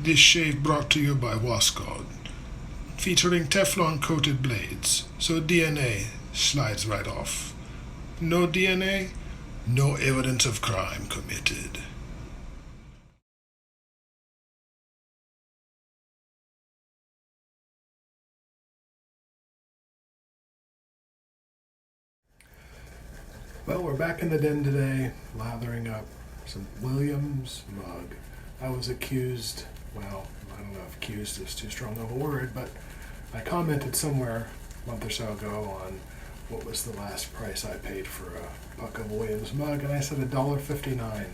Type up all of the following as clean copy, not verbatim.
This shave brought to you by Wascod, featuring Teflon-coated blades, so DNA slides right off. No DNA, no evidence of crime committed. Well, we're back in the den today, lathering up some Williams mug. I was accused, well, I don't know if accused is too strong of a word, but I commented somewhere a month or so ago on what was the last price I paid for a puck of Williams mug, and I said $1.59.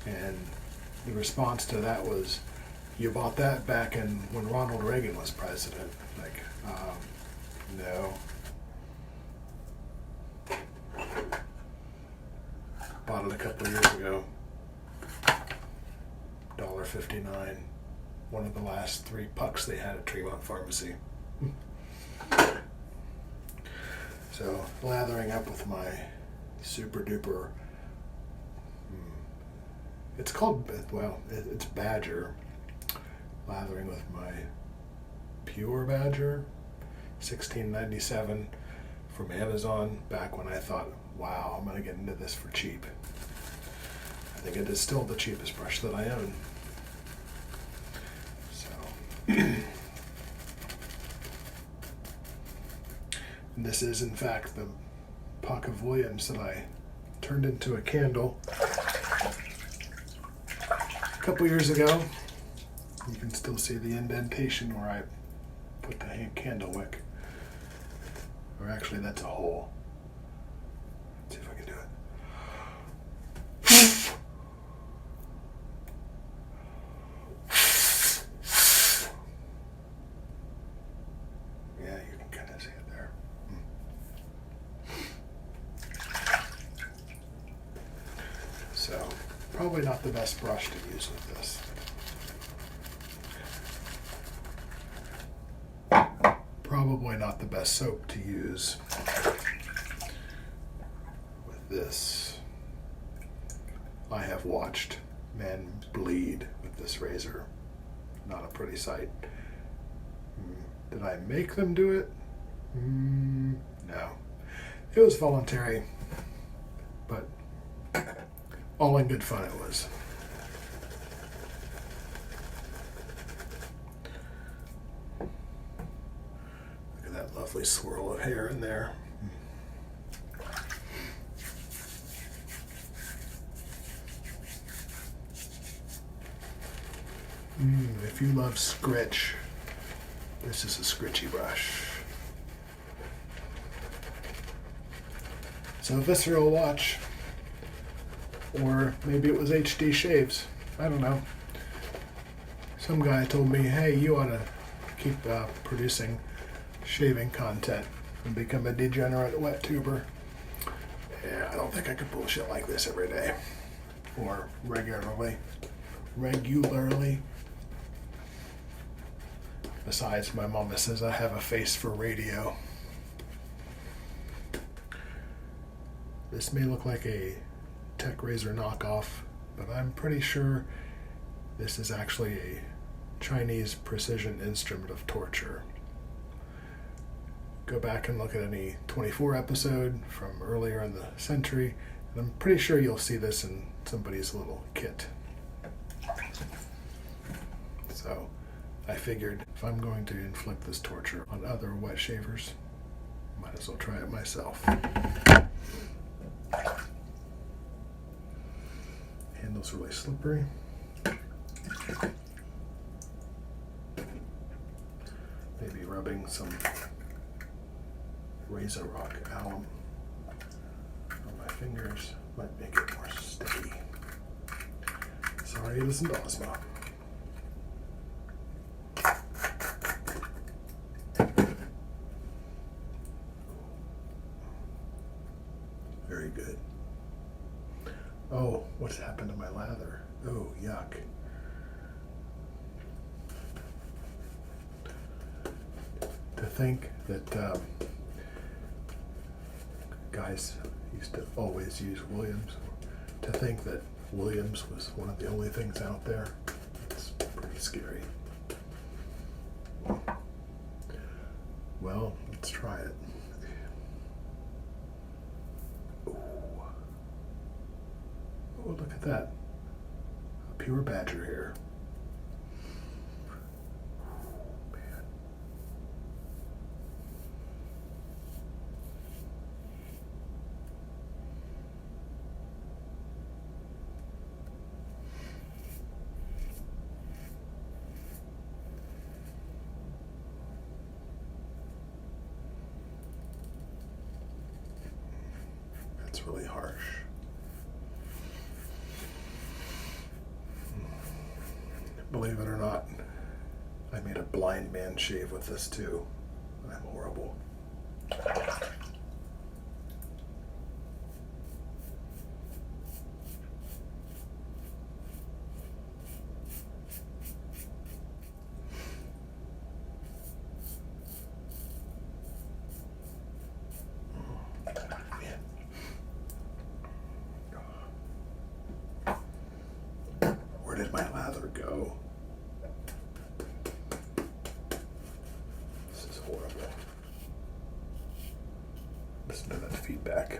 And the response to that was, you bought that back in when Ronald Reagan was president. Like, no. Bought it a couple of years ago. $1.59. One of the last 3 pucks they had at Tremont Pharmacy. So, lathering up with my super duper, it's called, well, it's Badger. Lathering with my Pure Badger, $16.97 from Amazon, back when I thought, wow, I'm going to get into this for cheap. I think it is still the cheapest brush that I own. So, and this is in fact the puck of Williams that I turned into a candle a couple years ago. You can still see the indentation where I put the candle wick. Or actually, that's a hole. Let's see if I can do it. Yeah, you can kind of see it there. So, probably not the best brush to use with this. Probably not the best soap to use with this. I have watched men bleed with this razor. Not a pretty sight. Did I make them do it? No. It was voluntary, but all in good fun it was. Lovely swirl of hair in there. If you love scritch, this is a scritchy brush. So Visceral Watch, or maybe it was HD Shaves, I don't know. Some guy told me, hey, you ought to keep producing shaving content and become a degenerate wet tuber. Yeah, I don't think I could pull shit like this every day or regularly. Besides, my mama says I have a face for radio. This may look like a Tech Razor knockoff, but I'm pretty sure this is actually a Chinese precision instrument of torture. Go back and look at any 24 episode from earlier in the century, and I'm pretty sure you'll see this in somebody's little kit. So I figured if I'm going to inflict this torture on other wet shavers, might as well try it myself. Handle's really slippery. Maybe rubbing some Razor Rock alum on my fingers might make it more sticky. Sorry, listen to Ozma. Very good. Oh, what's happened to my lather? Oh, yuck. To think that guys used to always use Williams. To think that Williams was one of the only things out there, it's pretty scary. pure badger hair. Man. That's really harsh. Believe it or not, I made a blind man shave with this too. I'm horrible. Where did my lather go? This is horrible. Listen to that feedback.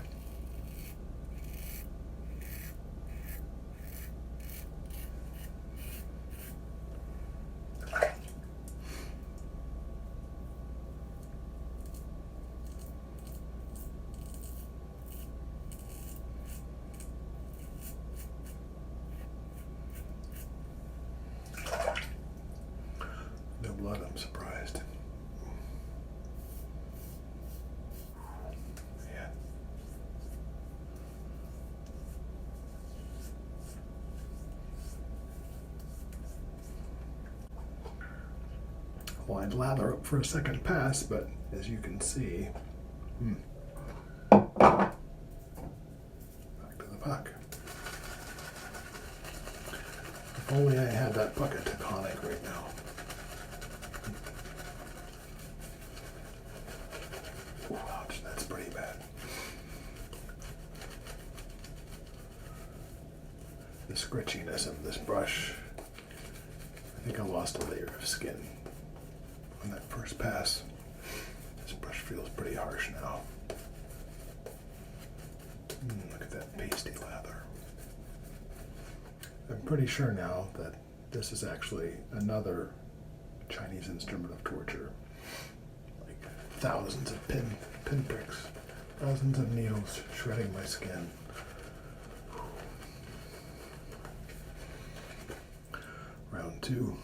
No blood, I'm surprised. Man. Well, I'd lather up for a second pass, but as you can see, back to the puck. If only I had that bucket taconic right now. Ouch, that's pretty bad. The scritchiness of this brush, I think I lost a layer of skin on that first pass. This brush feels pretty harsh now. Look at that pasty lather. I'm pretty sure now that this is actually another Chinese instrument of torture. Like thousands of pinpricks, thousands of needles shredding my skin. Round two.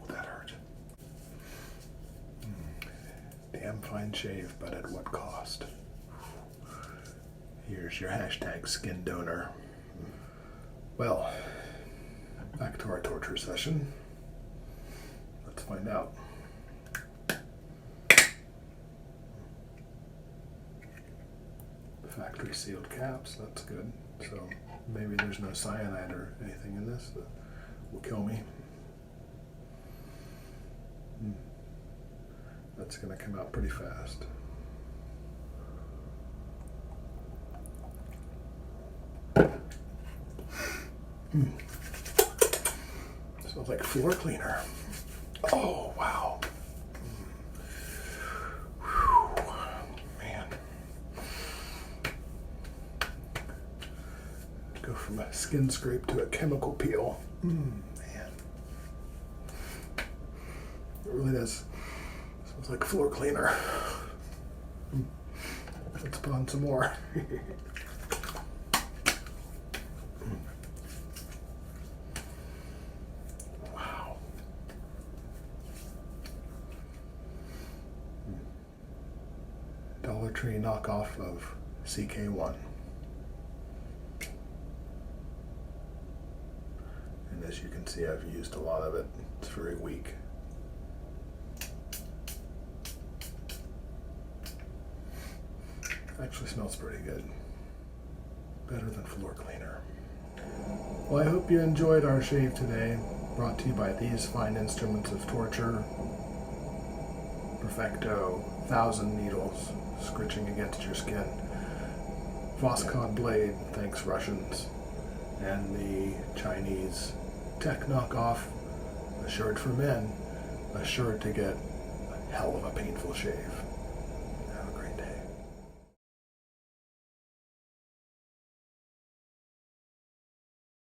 That hurt. Damn fine shave, but at what cost? Here's your hashtag skin donor. Well, back to our torture session. Let's find out. Factory sealed caps, that's good. So maybe there's no cyanide or anything in this that will kill me. That's going to come out pretty fast. Smells like floor cleaner. Oh, wow. Whew. Man. Go from a skin scrape to a chemical peel. Man. It really does. Smells like floor cleaner. Let's put on some more. Wow. Dollar Tree knockoff of CK1. And as you can see, see I've used a lot of it. It's very weak. Actually smells pretty good. Better than floor cleaner. Well, I hope you enjoyed our shave today, brought to you by these fine instruments of torture. Perfecto, 1,000 needles scritching against your skin. Voskhod blade, thanks Russians. And the Chinese tech knockoff, assured for men, assured to get a hell of a painful shave.